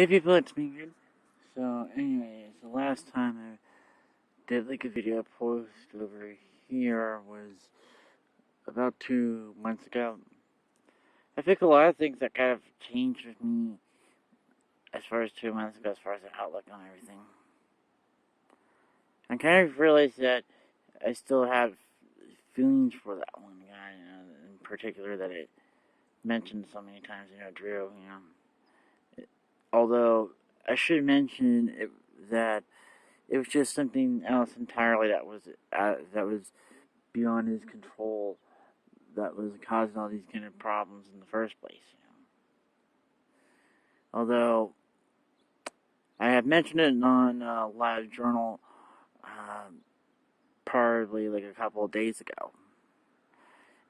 Hey people, it's me again. So anyways, the last time I did like a video post over here was about 2 months ago. I think a lot of things that kind of changed with me as far as 2 months ago, as far as the outlook on everything. I kind of realized that I still have feelings for that one guy, in particular that it mentioned so many times, Drew, Although I should mention that it was just something else entirely that was beyond his control, that was causing all these kind of problems in the first place. Although I have mentioned it on Live Journal, probably like a couple of days ago,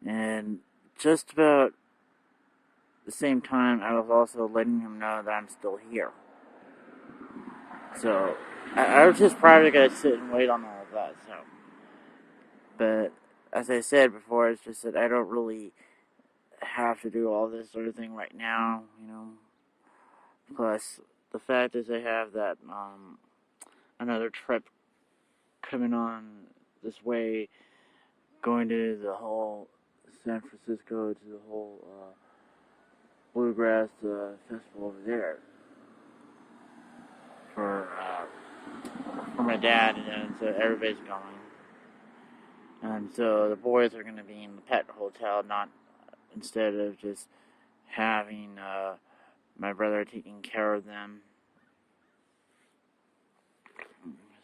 and just about the same time, I was also letting him know that I'm still here. So I was just probably gonna sit and wait on all of that. But as I said before, it's just that I don't really have to do all this sort of thing right now, Plus, the fact is I have that another trip coming on this way, going to the whole San Francisco, to the whole Bluegrass Festival over there for my dad, and so everybody's going. And so the boys are going to be in the pet hotel, not instead of just having my brother taking care of them.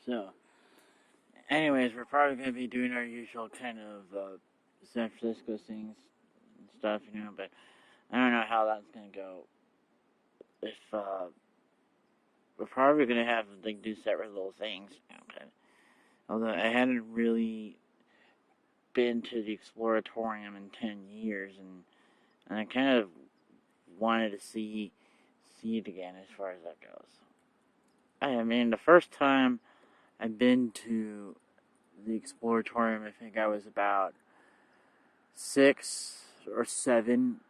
So, anyways, we're probably going to be doing our usual kind of San Francisco things and stuff, but I don't know how that's going to go. If we're probably going to have like do separate little things, but although I hadn't really been to the Exploratorium in 10 years, and I kind of wanted to see it again as far as that goes. I mean, the first time I've been to the Exploratorium, I think I was about 6 or 7.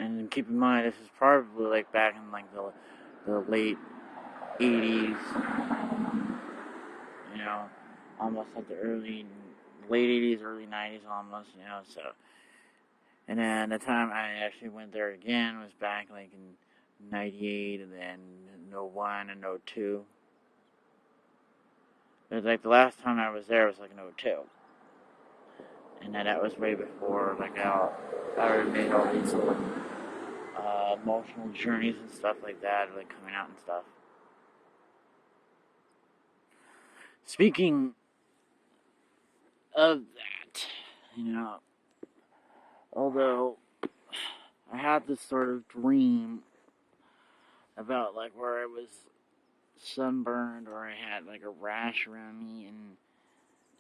And keep in mind, this is probably like back in like the late 80s, almost like the late 80s, early 90s almost, so. And then the time I actually went there again was back like in 98 and then in 01 and 02. It was like the last time I was there was like in 02. And then that was way before like I already made all these little emotional journeys and stuff like that, like coming out and stuff. Speaking of that, although I had this sort of dream about like where I was sunburned or I had like a rash around me,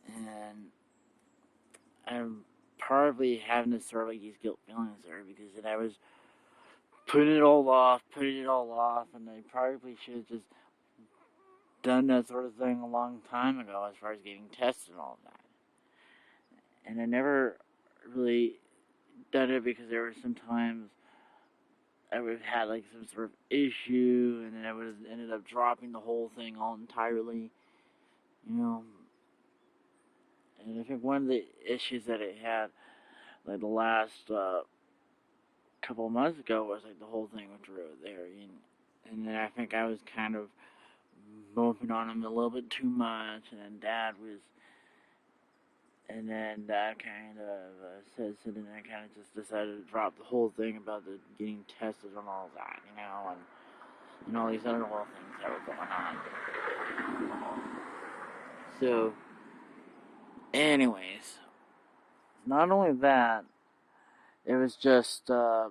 and I'm probably having this sort of like these guilt feelings there because I was putting it all off, and I probably should have just done that sort of thing a long time ago as far as getting tested and all of that. And I never really done it because there were some times I would have had like some sort of issue, and then I would have ended up dropping the whole thing all entirely, And I think one of the issues that I had, like the last couple of months ago, was like the whole thing with Drew there, and then I think I was kind of moping on him a little bit too much, and then Dad kind of said so, then I kind of just decided to drop the whole thing about the getting tested and all that, and all these other little things that were going on. So, anyways, not only that, it was just a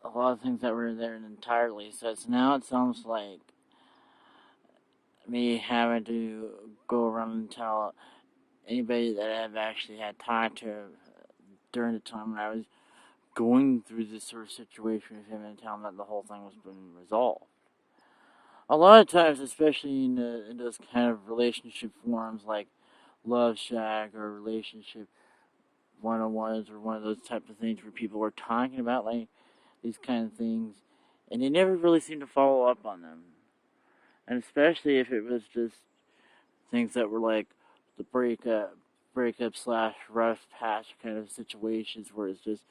lot of things that were there entirely. So now it sounds like me having to go around and tell anybody that I've actually had talked to during the time when I was going through this sort of situation with him, and tell him that the whole thing was being resolved. A lot of times, especially in those kind of relationship forums like Love Shack or Relationship 101s or one of those type of things where people were talking about like these kind of things, and they never really seemed to follow up on them. And especially if it was just things that were like the breakup slash rough patch kind of situations where it's just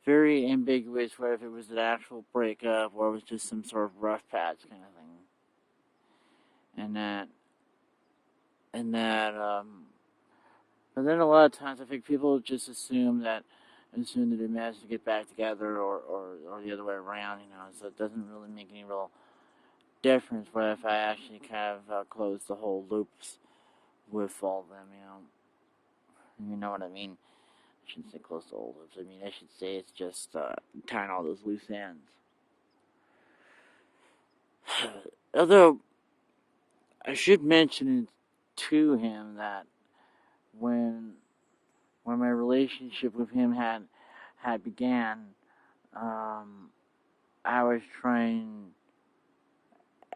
very ambiguous whether if it was an actual breakup or it was just some sort of rough patch kind of thing. And but then a lot of times I think people just assume that they managed to get back together or the other way around, so it doesn't really make any real difference what if I actually kind of close the whole loops with all of them, You know what I mean? I shouldn't say close the whole loops. I mean, I should say it's just tying all those loose ends. Although, I should mention to him that when my relationship with him had began, I was trying.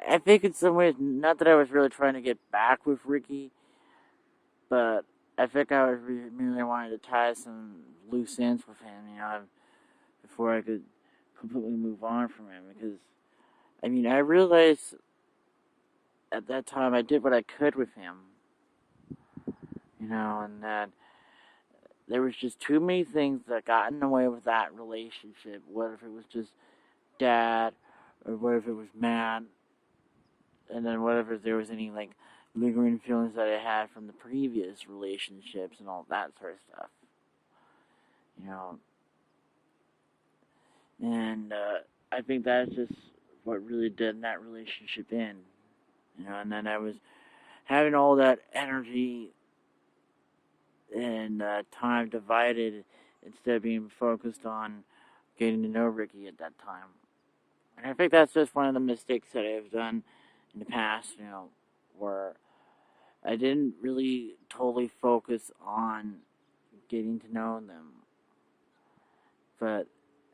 I think in some ways, not that I was really trying to get back with Ricky, but I think I was merely wanting to tie some loose ends with him, before I could completely move on from him. Because, I realized at that time I did what I could with him, and that there was just too many things that got in the way with that relationship. What if it was just Dad, or what if it was Matt, and then what if there was any, like, lingering feelings that I had from the previous relationships and all that sort of stuff. And I think that's just what really did that relationship in. And then I was having all that energy and time divided instead of being focused on getting to know Ricky at that time. And I think that's just one of the mistakes that I've done in the past, where I didn't really totally focus on getting to know them. But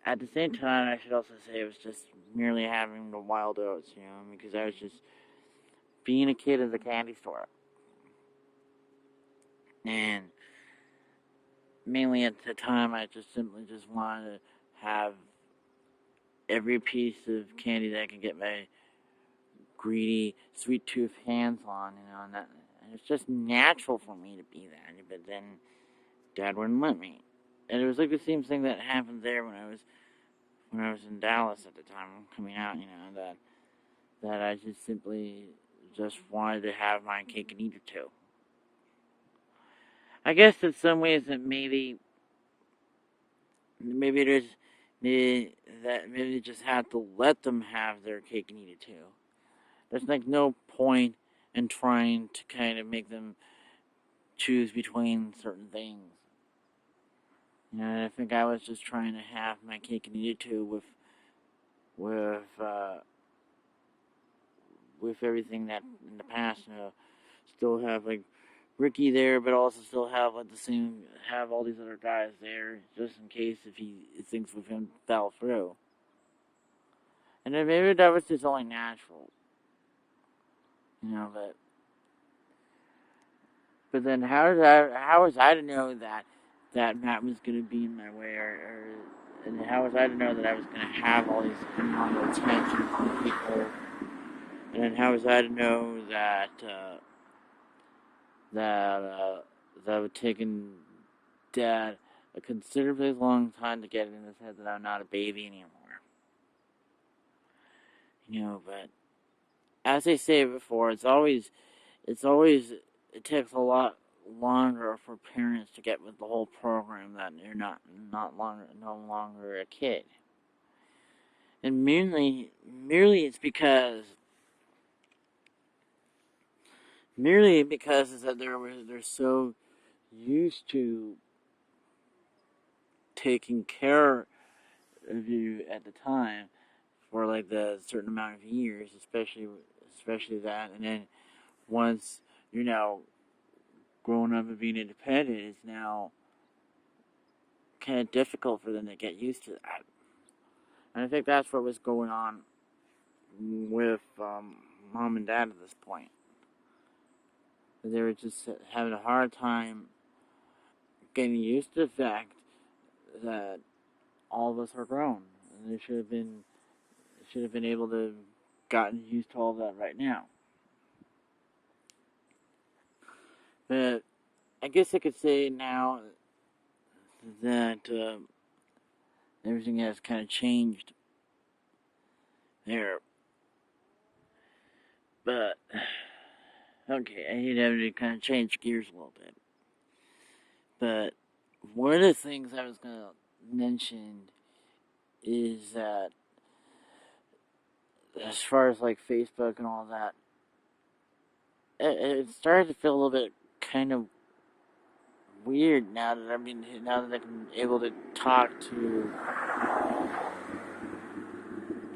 at the same time, I should also say it was just merely having the wild oats, because I was just being a kid at the candy store. And mainly at the time, I just simply just wanted to have every piece of candy that I could get my greedy, sweet tooth hands on, and it's just natural for me to be that. But then Dad wouldn't let me. And it was like the same thing that happened there when I was in Dallas at the time, coming out, that I just simply just wanted to have my cake and eat it too. I guess in some ways that maybe there's maybe just have to let them have their cake and eat it too. There's like no point in trying to kind of make them choose between certain things. I think I was just trying to have my cake and eat it too with everything that in the past, still have like Ricky there, but also still have like have all these other guys there just in case if things with him fell through. And then maybe that was just only natural, but then how was I to know that Matt was going to be in my way, and how was I to know that I was going to have all these attention from people, and then how was I to know that that would take Dad a considerably long time to get in his head that I'm not a baby anymore. But as I say before, it takes a lot longer for parents to get with the whole program that you're no longer a kid. And merely it's because is that they're so used to taking care of you at the time for like the certain amount of years, especially that, and then once you're now grown up and being independent, it's now kind of difficult for them to get used to that. And I think that's what was going on with Mom and Dad at this point. They were just having a hard time getting used to the fact that all of us are grown, and they should should have been able to gotten used to all that right now. But I guess I could say now that everything has kind of changed there. But okay, I hate having to kind of change gears a little bit. But one of the things I was gonna mention is that as far as like Facebook and all that, it started to feel a little bit kind of weird now that now that I'm able to talk to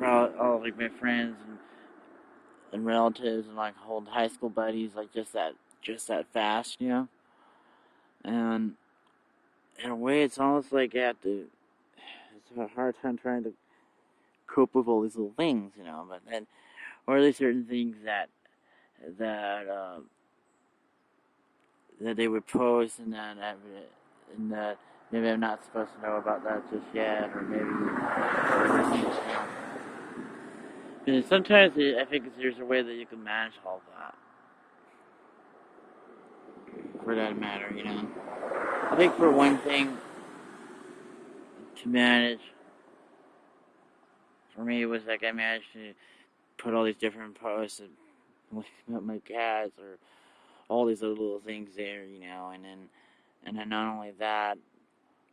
all like my friends and relatives and like old high school buddies like just that fast, And in a way, it's almost like I have to. It's a hard time trying to cope with all these little things, But then, or at least certain things that uh, that they would post, and that maybe I'm not supposed to know about that just yet, or maybe. Because sometimes I think there's a way that you can manage all that, for that matter. I think for one thing to manage for me was like I managed to put all these different posts about my cats or all these other little things there, and then not only that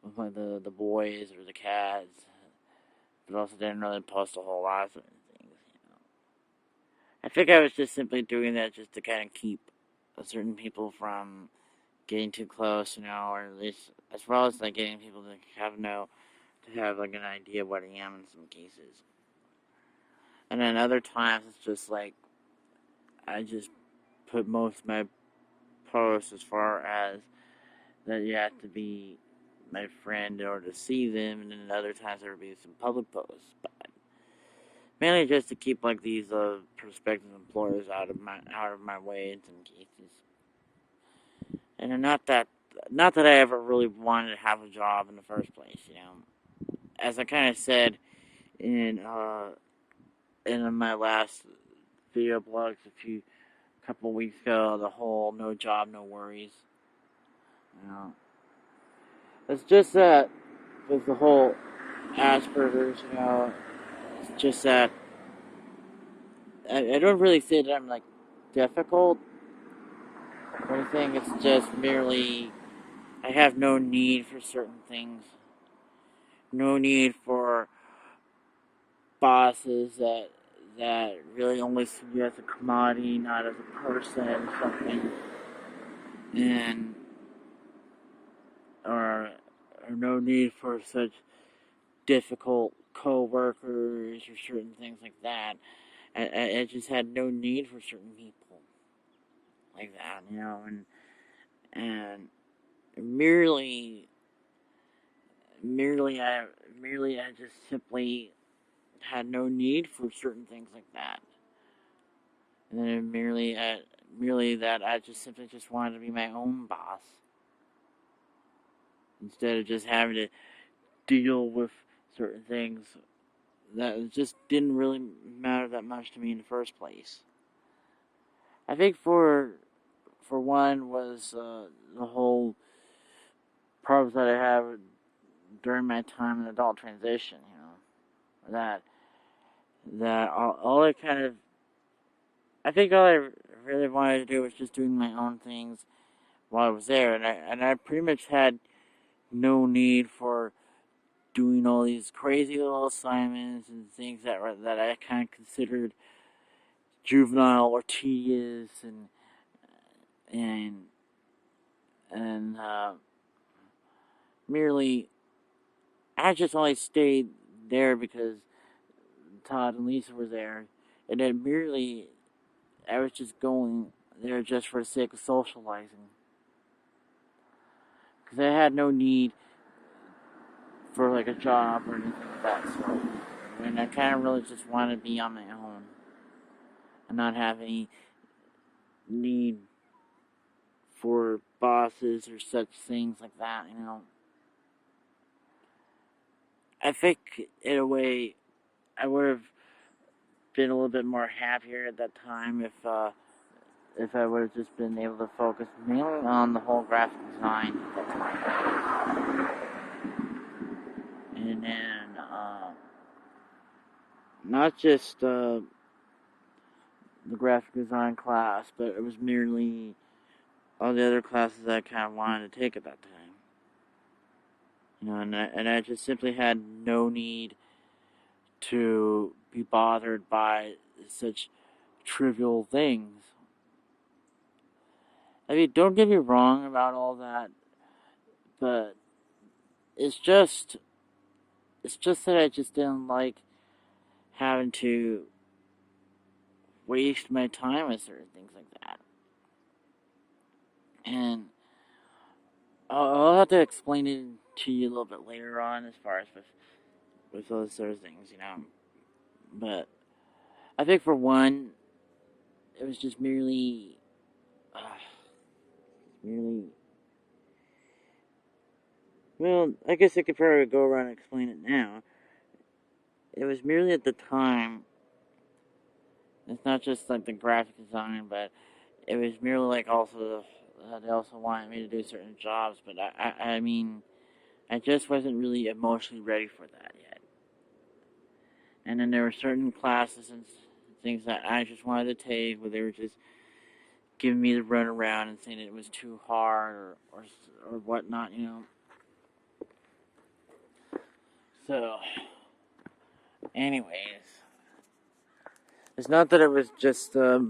with like the boys or the cats, but also didn't really post a whole lot of certain things. I think I was just simply doing that just to kind of keep certain people from getting too close, or at least as well as like getting people to have like an idea of what I am in some cases. And then other times it's just like I just put most of my posts as far as that you have to be my friend in order to see them, and then other times there would be some public posts. But mainly just to keep like these prospective employers out of my way in some cases. And not that I ever really wanted to have a job in the first place. As I kind of said in my last video blogs couple weeks ago, the whole no job, no worries. It's just that with the whole Asperger's, it's just that I don't really say that I'm like difficult or anything. It's just merely I have no need for certain things. No need for bosses that really only see you as a commodity, not as a person or something. And or no need for such difficult co-workers or certain things like that. I just had no need for certain people like that, and merely I just simply had no need for certain things like that, and then merely that I just simply just wanted to be my own boss instead of just having to deal with certain things that just didn't really matter that much to me in the first place. I think for one was the whole problems that I have during my time in adult transition. That all I kind of I think all I really wanted to do was just doing my own things while I was there, and I pretty much had no need for doing all these crazy little assignments and things that I kind of considered juvenile or tedious and and merely I just only stayed there because Todd and Lisa were there, and then merely I was just going there just for the sake of socializing because I had no need for like a job or anything of that sort. And I kind of really just wanted to be on my own and not have any need for bosses or such things like that. I think in a way I would have been a little bit more happier at that time if I would have just been able to focus mainly on the whole graphic design at that time. And then, not just the graphic design class, but it was merely all the other classes that I kind of wanted to take at that time. You know, and I just simply had no need to be bothered by such trivial things. I mean, don't get me wrong about all that, but it's just that I just didn't like having to waste my time with certain things like that. And I'll have to explain it to you a little bit later on as far as with those sort of things, you know. But I think for one, it was just merely, well, I guess I could probably go around and explain it now. It was merely at the time, it's not just like the graphic design, but it was merely like also, they also wanted me to do certain jobs, but I mean, I just wasn't really emotionally ready for that yet. And then there were certain classes and things that I just wanted to take where they were just giving me the runaround and saying it was too hard or whatnot, you know. So, anyways, it's not that it was just that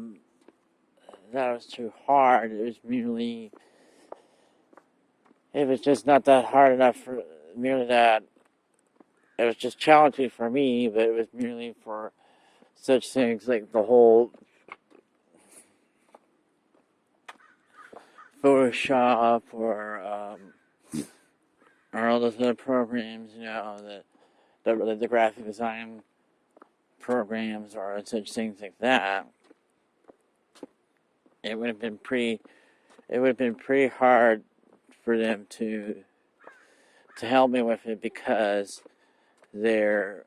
it was too hard. It was merely, it was just not that hard enough for merely that. It was just challenging for me, but it was merely for such things like the whole Photoshop or all those other programs, you know, the graphic design programs or such things like that. It would have been pretty hard for them to help me with it because they're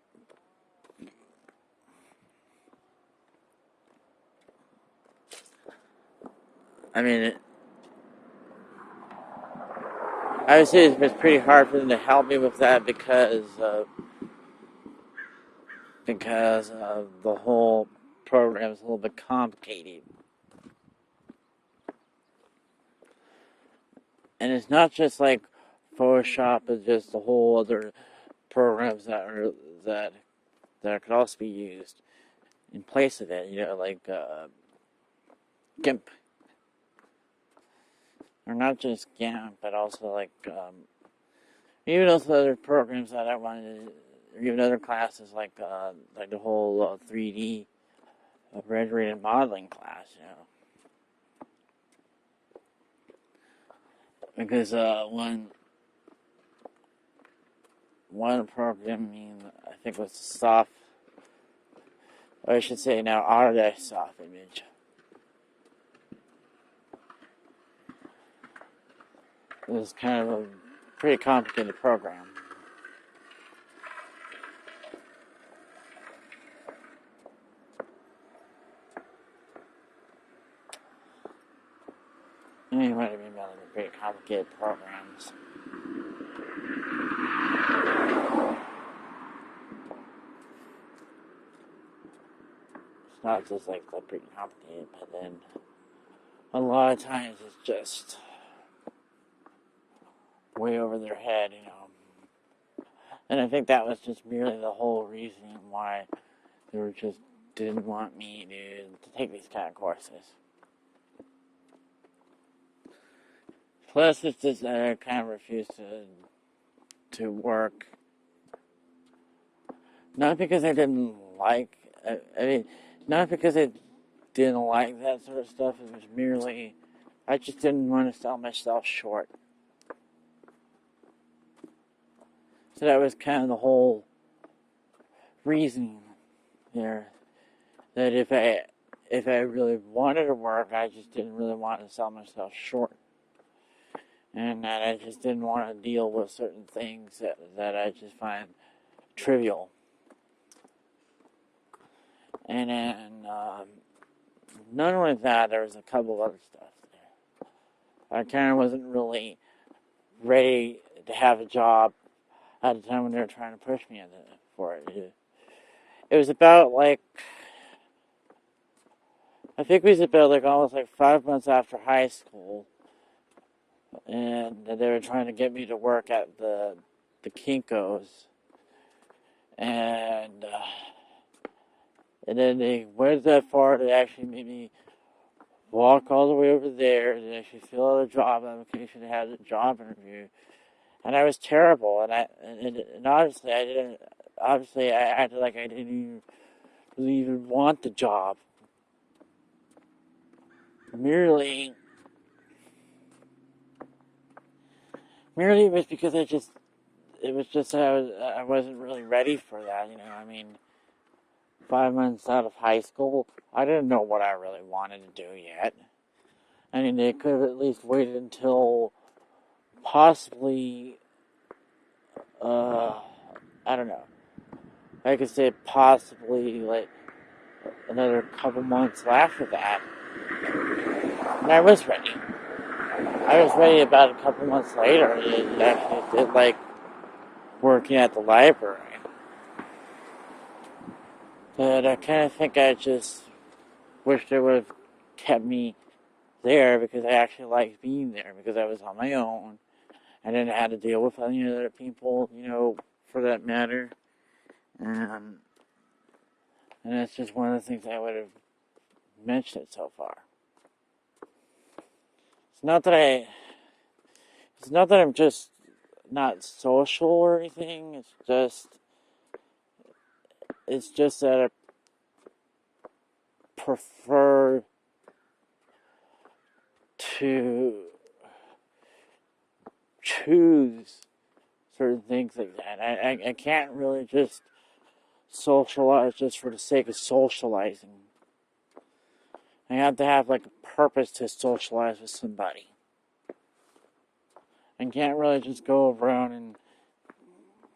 I mean, I would say it was pretty hard for them to help me with that because the whole program is a little bit complicated. And it's not just like Photoshop, it's just the whole other programs that could also be used in place of it, you know, like GIMP. Or not just GIMP, but also like even those other programs that I wanted to, or even other classes like the whole 3D rendering and modeling class, you know. Because one programming, I think was soft, or I should say now Autodesk Soft Image. It was kind of a pretty complicated program. Anyway, I mean, about the very complicated programs. It's not just like they're pretty complicated, but then a lot of times it's just way over their head, you know. And I think that was just merely the whole reason why they were just didn't want me to take these kind of courses. Plus, it's just that I kind of refused to work. Not because I didn't like, I mean, not because I didn't like that sort of stuff. It was merely, I just didn't want to sell myself short. So that was kind of the whole reasoning there. That if I really wanted to work, I just didn't really want to sell myself short. And that I just didn't want to deal with certain things that I just find trivial. And then, not only that, there was a couple other stuff there. I kind of wasn't really ready to have a job at the time when they were trying to push me for it. It was about like, I think it was about like almost like 5 months after high school, and they were trying to get me to work at the Kinko's, and then they went that far to actually make me walk all the way over there and actually fill out a job application to have a job interview. And I was terrible, and obviously I acted like I didn't even want the job. Merely it was because I wasn't really ready for that, I mean, 5 months out of high school, I didn't know what I really wanted to do yet. I mean, they could have at least waited until possibly, I don't know. I could say possibly like another couple months after that. And I was ready. I was ready about a couple months later. And actually did like working at the library. But I kind of think I just wish they would have kept me there because I actually liked being there because I was on my own. I didn't have to deal with any other people, for that matter. And that's just one of the things I would have mentioned so far. It's not that I'm just not social or anything. It's just that I prefer to choose certain things like that. I can't really just socialize just for the sake of socializing. I have to have like a purpose to socialize with somebody. I can't really just go around and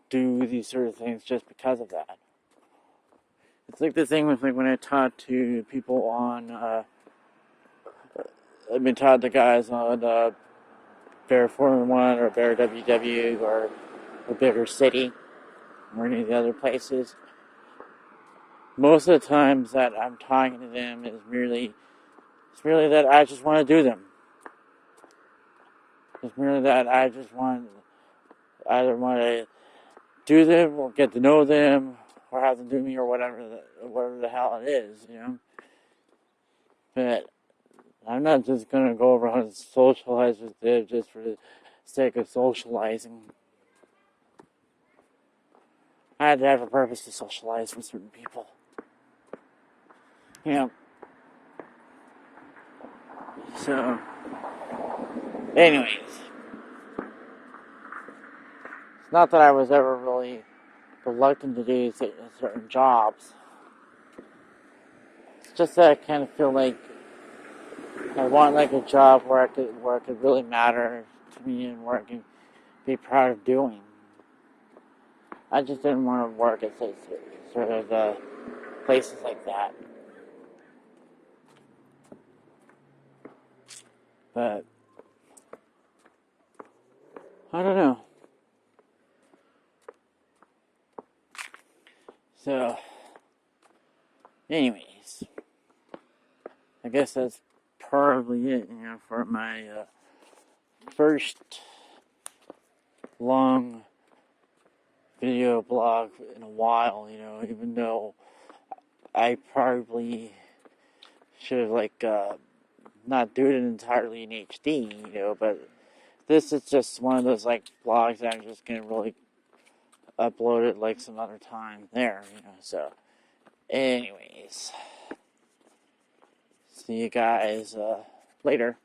do these sort of things just because of that. It's like the thing with like when I talk to people on, I've been taught to guys on Bear Formula 1 or Bear WW or a bigger city or any of the other places. Most of the times that I'm talking to them is merely that I just want to do them. It's merely that I just either want to do them or get to know them or have them do me or whatever the hell it is, But I'm not just going to go around and socialize with them just for the sake of socializing. I had to have a purpose to socialize with certain people. So, anyways. It's not that I was ever really reluctant to do certain jobs. It's just that I kind of feel like I want like a job where it could really matter to me and where I can be proud of doing. I just didn't want to work at sort of places like that. But I don't know. So, anyways, I guess that's probably it, for my first long video blog in a while, even though I probably should have not do it entirely in HD, but this is just one of those blogs that I'm just gonna really upload it some other time there, so anyways, see you guys later.